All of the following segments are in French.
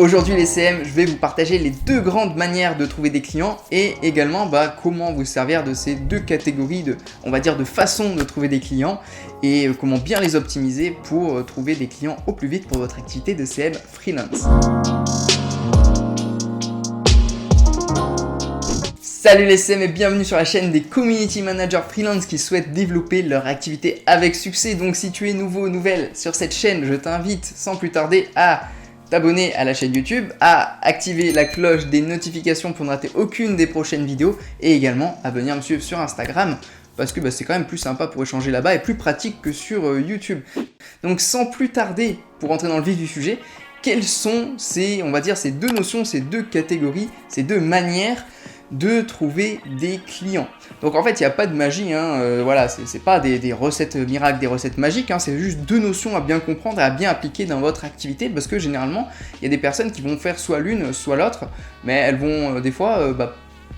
Aujourd'hui les CM, je vais vous partager les deux grandes manières de trouver des clients et également comment vous servir de ces deux catégories de façon de trouver des clients et comment bien les optimiser pour trouver des clients au plus vite pour votre activité de CM freelance. Salut les CM et bienvenue sur la chaîne des Community Managers Freelance qui souhaitent développer leur activité avec succès. Donc si tu es nouveau ou nouvelle sur cette chaîne, je t'invite sans plus tarder à t'abonner à la chaîne YouTube, à activer la cloche des notifications pour ne rater aucune des prochaines vidéos et également à venir me suivre sur Instagram parce que c'est quand même plus sympa pour échanger là-bas et plus pratique que sur YouTube. Donc sans plus tarder, pour entrer dans le vif du sujet, quelles sont ces deux notions, ces deux catégories, ces deux manières de trouver des clients. Donc en fait, il n'y a pas de magie, c'est pas des recettes miracles, des recettes magiques, c'est juste deux notions à bien comprendre et à bien appliquer dans votre activité parce que généralement, il y a des personnes qui vont faire soit l'une, soit l'autre, mais elles vont des fois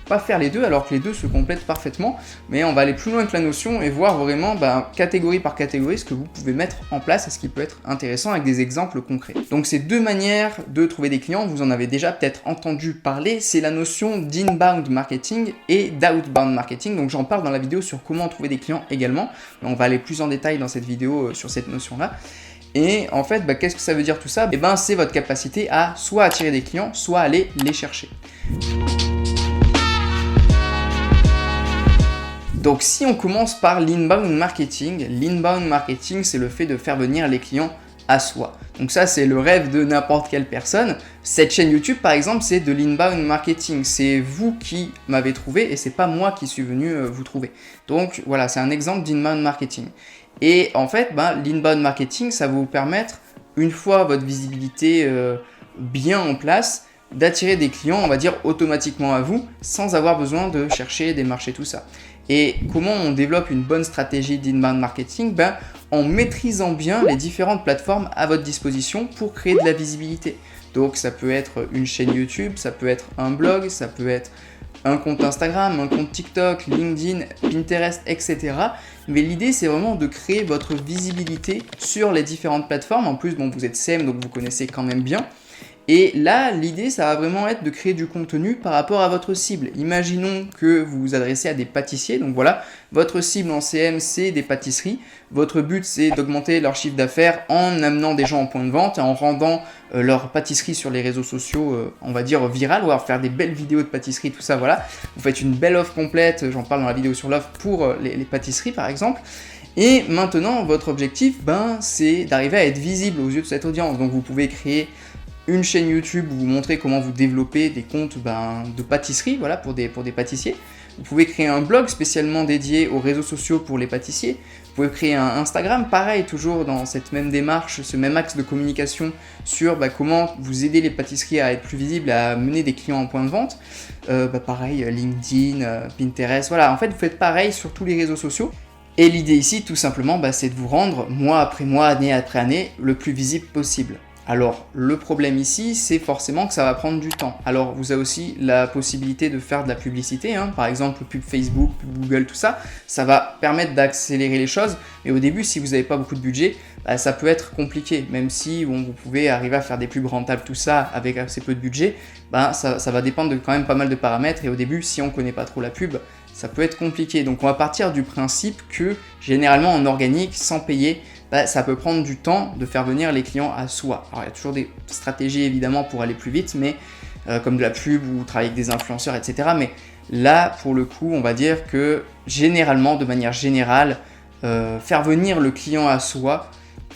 pas faire les deux alors que les deux se complètent parfaitement, mais on va aller plus loin que la notion et voir vraiment catégorie par catégorie ce que vous pouvez mettre en place et ce qui peut être intéressant avec des exemples concrets. Donc ces deux manières de trouver des clients, vous en avez déjà peut-être entendu parler, c'est la notion d'inbound marketing et d'outbound marketing, donc j'en parle dans la vidéo sur comment trouver des clients également, mais on va aller plus en détail dans cette vidéo sur cette notion-là. Et en fait, qu'est-ce que ça veut dire tout ça ? C'est votre capacité à soit attirer des clients, soit aller les chercher. Donc si on commence par l'inbound marketing c'est le fait de faire venir les clients à soi. Donc ça c'est le rêve de n'importe quelle personne. Cette chaîne YouTube par exemple c'est de l'inbound marketing, c'est vous qui m'avez trouvé et c'est pas moi qui suis venu vous trouver. Donc voilà, c'est un exemple d'inbound marketing. Et en fait l'inbound marketing ça va vous permettre, une fois votre visibilité bien en place, d'attirer des clients, on va dire automatiquement à vous, sans avoir besoin de chercher, démarcher tout ça. Et comment on développe une bonne stratégie d'inbound marketing ? En maîtrisant bien les différentes plateformes à votre disposition pour créer de la visibilité. Donc ça peut être une chaîne YouTube, ça peut être un blog, ça peut être un compte Instagram, un compte TikTok, LinkedIn, Pinterest, etc. Mais l'idée c'est vraiment de créer votre visibilité sur les différentes plateformes. En plus, vous êtes CM donc vous connaissez quand même bien. Et là, l'idée, ça va vraiment être de créer du contenu par rapport à votre cible. Imaginons que vous vous adressez à des pâtissiers. Donc voilà, votre cible en CM, c'est des pâtisseries. Votre but, c'est d'augmenter leur chiffre d'affaires en amenant des gens en point de vente et en rendant leur pâtisserie sur les réseaux sociaux, on va dire, virales, ou alors faire des belles vidéos de pâtisserie, tout ça, voilà. Vous faites une belle offre complète, j'en parle dans la vidéo sur l'offre pour les pâtisseries, par exemple. Et maintenant, votre objectif, c'est d'arriver à être visible aux yeux de cette audience. Donc vous pouvez créer une chaîne YouTube où vous montrez comment vous développez des comptes de pâtisserie, voilà, pour des pâtissiers. Vous pouvez créer un blog spécialement dédié aux réseaux sociaux pour les pâtissiers. Vous pouvez créer un Instagram, pareil, toujours dans cette même démarche, ce même axe de communication sur comment vous aider les pâtisseries à être plus visibles, à mener des clients en point de vente. Pareil, LinkedIn, Pinterest, voilà. En fait, vous faites pareil sur tous les réseaux sociaux. Et l'idée ici, tout simplement, c'est de vous rendre, mois après mois, année après année, le plus visible possible. Alors, le problème ici, c'est forcément que ça va prendre du temps. Alors, vous avez aussi la possibilité de faire de la publicité, par exemple pub Facebook, pub Google, tout ça. Ça va permettre d'accélérer les choses, mais au début, si vous n'avez pas beaucoup de budget, ça peut être compliqué. Même si vous pouvez arriver à faire des pubs rentables, tout ça, avec assez peu de budget, ça va dépendre de quand même pas mal de paramètres. Et au début, si on ne connaît pas trop la pub, ça peut être compliqué. Donc, on va partir du principe que, généralement, en organique, sans payer, ça peut prendre du temps de faire venir les clients à soi. Alors il y a toujours des stratégies évidemment pour aller plus vite, mais comme de la pub ou travailler avec des influenceurs, etc. Mais là, pour le coup, on va dire que généralement, de manière générale, faire venir le client à soi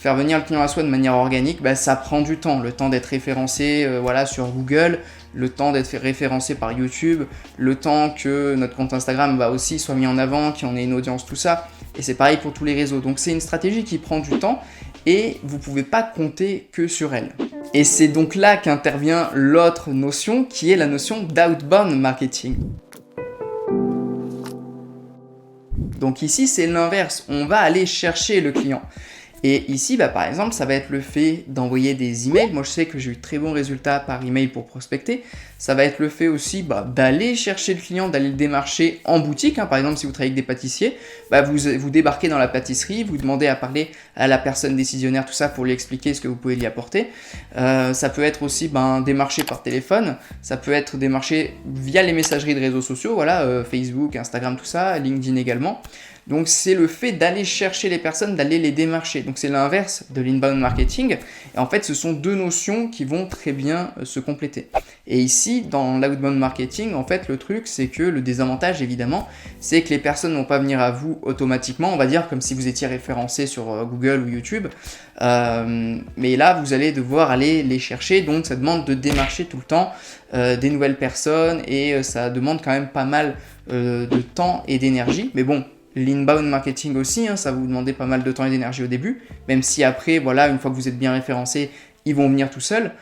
de manière organique, ça prend du temps. Le temps d'être référencé sur Google, le temps d'être référencé par YouTube, le temps que notre compte Instagram aussi soit mis en avant, qu'on ait une audience, tout ça. Et c'est pareil pour tous les réseaux. Donc c'est une stratégie qui prend du temps et vous ne pouvez pas compter que sur elle. Et c'est donc là qu'intervient l'autre notion qui est la notion d'outbound marketing. Donc ici c'est l'inverse, on va aller chercher le client. Et ici, par exemple, ça va être le fait d'envoyer des emails. Moi, je sais que j'ai eu de très bons résultats par email pour prospecter. Ça va être le fait aussi d'aller chercher le client, d'aller le démarcher en boutique. Par exemple, si vous travaillez avec des pâtissiers, vous débarquez dans la pâtisserie, vous demandez à parler à la personne décisionnaire, tout ça, pour lui expliquer ce que vous pouvez lui apporter. Ça peut être aussi démarcher par téléphone. Ça peut être démarcher via les messageries de réseaux sociaux, voilà, Facebook, Instagram, tout ça, LinkedIn également. Donc c'est le fait d'aller chercher les personnes, d'aller les démarcher. Donc c'est l'inverse de l'inbound marketing. Et en fait, ce sont deux notions qui vont très bien se compléter. Et ici, dans l'outbound marketing, en fait, le truc, c'est que le désavantage, évidemment, c'est que les personnes ne vont pas venir à vous automatiquement. On va dire comme si vous étiez référencé sur Google ou YouTube. Mais là, vous allez devoir aller les chercher. Donc ça demande de démarcher tout le temps des nouvelles personnes. Et ça demande quand même pas mal de temps et d'énergie. Mais bon, l'inbound marketing aussi, ça va vous demander pas mal de temps et d'énergie au début, même si après, voilà, une fois que vous êtes bien référencé, ils vont venir tout seuls.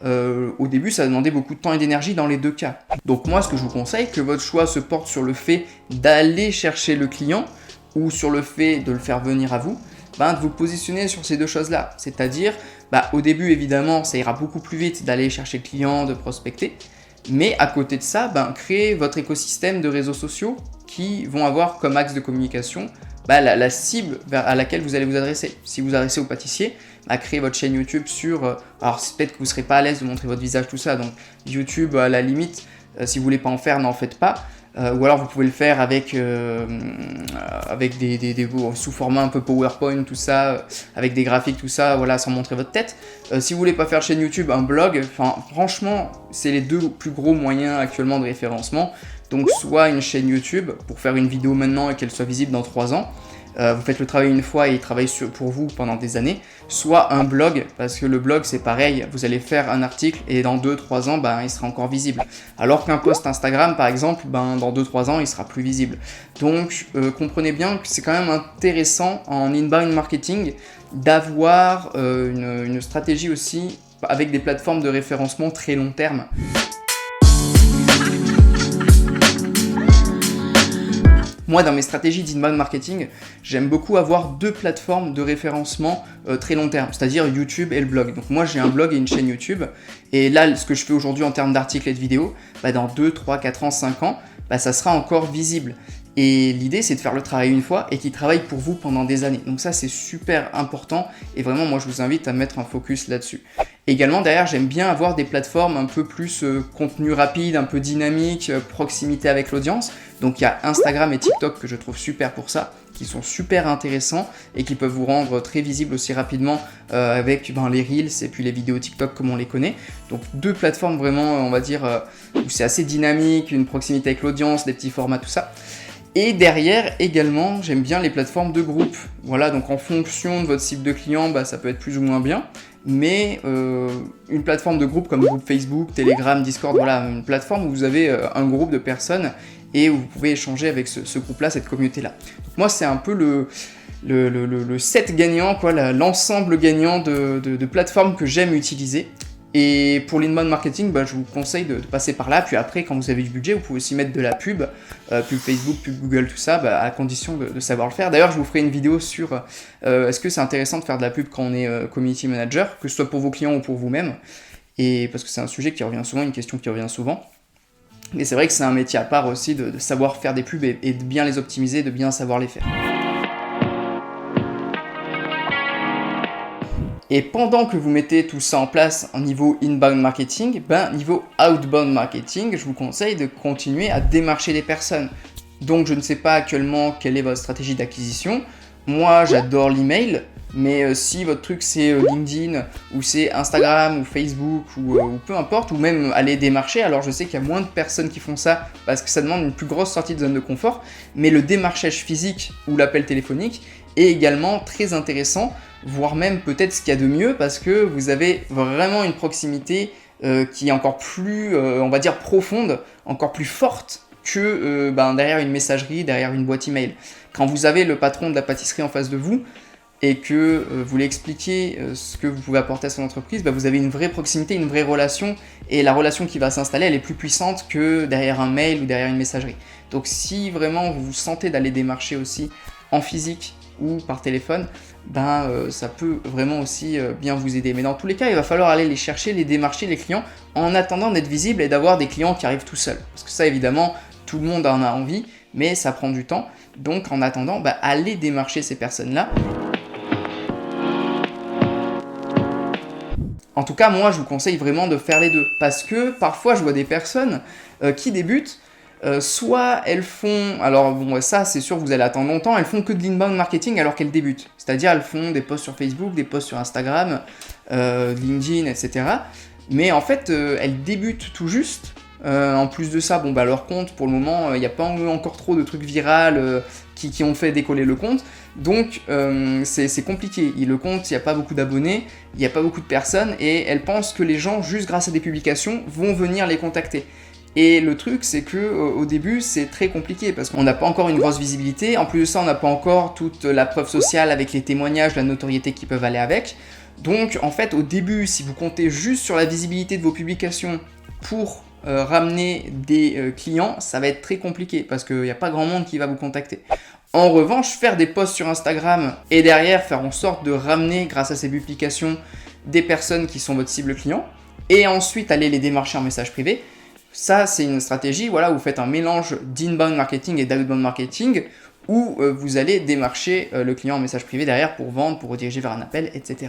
Au début, ça va demander beaucoup de temps et d'énergie dans les deux cas. Donc moi, ce que je vous conseille, que votre choix se porte sur le fait d'aller chercher le client ou sur le fait de le faire venir à vous, de vous positionner sur ces deux choses-là. C'est-à-dire, au début, évidemment, ça ira beaucoup plus vite d'aller chercher le client, de prospecter. Mais à côté de ça, créez votre écosystème de réseaux sociaux qui vont avoir comme axe de communication la cible à laquelle vous allez vous adresser. Si vous adressez au pâtissier, créez votre chaîne YouTube sur... alors peut-être que vous ne serez pas à l'aise de montrer votre visage, tout ça, donc YouTube à la limite, si vous ne voulez pas en faire, n'en faites pas. Ou alors vous pouvez le faire avec des sous format un peu PowerPoint, tout ça, avec des graphiques, tout ça, voilà, sans montrer votre tête. Si vous voulez pas faire chaîne YouTube, un blog, franchement, c'est les deux plus gros moyens actuellement de référencement. Donc soit une chaîne YouTube pour faire une vidéo maintenant et qu'elle soit visible dans 3 ans. Vous faites le travail une fois et il travaille pour vous pendant des années, soit un blog, parce que le blog c'est pareil, vous allez faire un article et dans 2-3 ans, il sera encore visible. Alors qu'un post Instagram par exemple, dans 2-3 ans, il sera plus visible. Donc comprenez bien que c'est quand même intéressant en inbound marketing d'avoir une stratégie aussi avec des plateformes de référencement très long terme. Moi, dans mes stratégies d'inbound marketing, j'aime beaucoup avoir deux plateformes de référencement très long terme, c'est-à-dire YouTube et le blog. Donc moi, j'ai un blog et une chaîne YouTube. Et là, ce que je fais aujourd'hui en termes d'articles et de vidéos, dans 2, 3, 4 ans, 5 ans, ça sera encore visible. Et l'idée, c'est de faire le travail une fois et qu'il travaille pour vous pendant des années. Donc ça, c'est super important. Et vraiment, moi, je vous invite à mettre un focus là-dessus. Également, derrière, j'aime bien avoir des plateformes un peu plus contenu rapide, un peu dynamique, proximité avec l'audience. Donc il y a Instagram et TikTok que je trouve super pour ça, qui sont super intéressants et qui peuvent vous rendre très visible aussi rapidement avec les Reels et puis les vidéos TikTok comme on les connaît. Donc deux plateformes vraiment, on va dire, où c'est assez dynamique, une proximité avec l'audience, des petits formats, tout ça. Et derrière, également, j'aime bien les plateformes de groupe. Voilà, donc en fonction de votre cible de client, ça peut être plus ou moins bien. Mais une plateforme de groupe comme groupe Facebook, Telegram, Discord, voilà, une plateforme où vous avez un groupe de personnes et où vous pouvez échanger avec ce groupe-là, cette communauté-là. Donc moi, c'est un peu le set gagnant, l'ensemble gagnant de plateformes que j'aime utiliser. Et pour l'inbound marketing, je vous conseille de passer par là. Puis après, quand vous avez du budget, vous pouvez aussi mettre de la pub, pub Facebook, pub Google, tout ça, à condition de savoir le faire. D'ailleurs, je vous ferai une vidéo sur est-ce que c'est intéressant de faire de la pub quand on est community manager, que ce soit pour vos clients ou pour vous-même. Et parce que c'est un sujet qui revient souvent, une question qui revient souvent. Mais c'est vrai que c'est un métier à part aussi de savoir faire des pubs et de bien les optimiser, de bien savoir les faire. Et pendant que vous mettez tout ça en place en niveau inbound marketing, niveau outbound marketing, je vous conseille de continuer à démarcher des personnes. Donc je ne sais pas actuellement quelle est votre stratégie d'acquisition. Moi, j'adore l'email, mais si votre truc c'est LinkedIn, ou c'est Instagram, ou Facebook, ou peu importe, ou même aller démarcher, alors je sais qu'il y a moins de personnes qui font ça, parce que ça demande une plus grosse sortie de zone de confort, mais le démarchage physique, ou l'appel téléphonique, est également très intéressant, voire même peut-être ce qu'il y a de mieux, parce que vous avez vraiment une proximité qui est encore plus, on va dire, profonde, encore plus forte que derrière une messagerie, derrière une boîte email. Quand vous avez le patron de la pâtisserie en face de vous, et que vous lui expliquez ce que vous pouvez apporter à son entreprise, vous avez une vraie proximité, une vraie relation, et la relation qui va s'installer, elle est plus puissante que derrière un mail ou derrière une messagerie. Donc si vraiment vous vous sentez d'aller démarcher aussi en physique ou par téléphone, ça peut vraiment aussi bien vous aider. Mais dans tous les cas, il va falloir aller les chercher, les démarcher, les clients, en attendant d'être visible et d'avoir des clients qui arrivent tout seuls. Parce que ça, évidemment, tout le monde en a envie, mais ça prend du temps. Donc en attendant, allez démarcher ces personnes-là. En tout cas, moi, je vous conseille vraiment de faire les deux. Parce que parfois, je vois des personnes qui débutent, soit elles font, alors bon, ça c'est sûr, vous allez attendre longtemps, elles font que de l'inbound marketing alors qu'elles débutent. C'est-à-dire, elles font des posts sur Facebook, des posts sur Instagram, LinkedIn, etc. Mais en fait, elles débutent tout juste. En plus de ça, leur compte, pour le moment, il n'y a pas encore trop de trucs virals qui ont fait décoller le compte. Donc, c'est compliqué. Le compte, il n'y a pas beaucoup d'abonnés, il n'y a pas beaucoup de personnes, et elles pensent que les gens, juste grâce à des publications, vont venir les contacter. Et le truc, c'est que au début, c'est très compliqué parce qu'on n'a pas encore une grosse visibilité. En plus de ça, on n'a pas encore toute la preuve sociale avec les témoignages, la notoriété qui peuvent aller avec. Donc, en fait, au début, si vous comptez juste sur la visibilité de vos publications pour ramener des clients, ça va être très compliqué parce qu'il n'y a pas grand monde qui va vous contacter. En revanche, faire des posts sur Instagram et derrière faire en sorte de ramener, grâce à ces publications, des personnes qui sont votre cible client et ensuite aller les démarcher en message privé, ça, c'est une stratégie, voilà, vous faites un mélange d'inbound marketing et d'outbound marketing où vous allez démarcher le client en message privé derrière pour vendre, pour rediriger vers un appel, etc.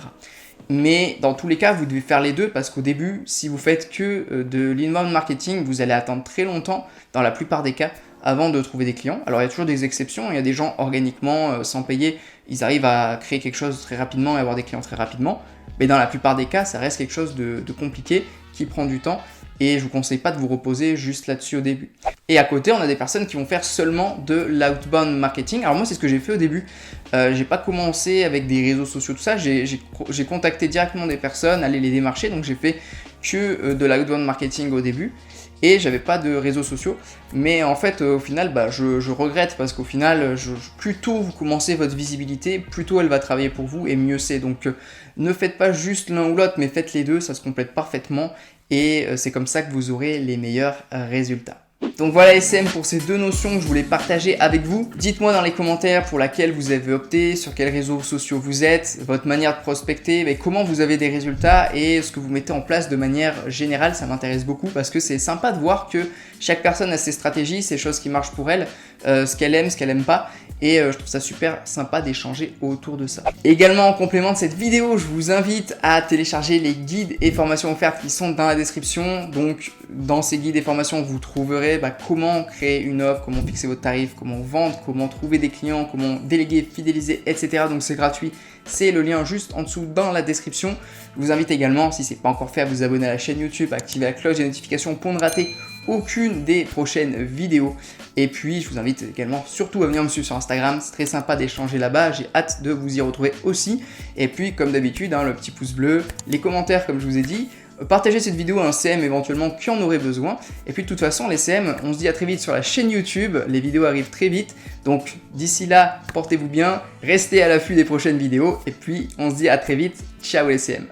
Mais dans tous les cas, vous devez faire les deux parce qu'au début, si vous faites que de l'inbound marketing, vous allez attendre très longtemps, dans la plupart des cas, avant de trouver des clients. Alors, il y a toujours des exceptions, il y a des gens organiquement, sans payer, ils arrivent à créer quelque chose très rapidement et avoir des clients très rapidement. Mais dans la plupart des cas, ça reste quelque chose de compliqué, qui prend du temps. Et je vous conseille pas de vous reposer juste là-dessus au début. Et à côté, on a des personnes qui vont faire seulement de l'outbound marketing. Alors moi, c'est ce que j'ai fait au début. J'ai pas commencé avec des réseaux sociaux, tout ça. J'ai contacté directement des personnes, allé les démarcher. Donc j'ai fait que de l'outbound marketing au début. Et j'avais pas de réseaux sociaux. Mais en fait, au final, je regrette parce qu'au final, plus tôt vous commencez votre visibilité, plus tôt elle va travailler pour vous et mieux c'est. Donc ne faites pas juste l'un ou l'autre, mais faites les deux, ça se complète parfaitement. Et c'est comme ça que vous aurez les meilleurs résultats. Donc voilà SM pour ces deux notions que je voulais partager avec vous. Dites-moi dans les commentaires pour laquelle vous avez opté, sur quels réseaux sociaux vous êtes, votre manière de prospecter, mais comment vous avez des résultats et ce que vous mettez en place de manière générale, ça m'intéresse beaucoup parce que c'est sympa de voir que chaque personne a ses stratégies, ses choses qui marchent pour elle, ce qu'elle aime pas. Et je trouve ça super sympa d'échanger autour de ça. Également en complément de cette vidéo, je vous invite à télécharger les guides et formations offertes qui sont dans la description. Donc dans ces guides et formations, vous trouverez comment créer une offre, comment fixer votre tarif, comment vendre, comment trouver des clients, comment déléguer, fidéliser, etc. Donc c'est gratuit, c'est le lien juste en dessous dans la description. Je vous invite également, si ce n'est pas encore fait, à vous abonner à la chaîne YouTube, à activer la cloche des notifications pour ne rater aucune des prochaines vidéos. Et puis je vous invite également surtout à venir me suivre sur Instagram, c'est très sympa d'échanger là-bas, j'ai hâte de vous y retrouver aussi. Et puis comme d'habitude, le petit pouce bleu, les commentaires comme je vous ai dit, partagez cette vidéo à un CM éventuellement qui en aurait besoin. Et puis de toute façon les CM, on se dit à très vite sur la chaîne YouTube, les vidéos arrivent très vite. Donc d'ici là, portez-vous bien, restez à l'affût des prochaines vidéos. Et puis on se dit à très vite, ciao les CM.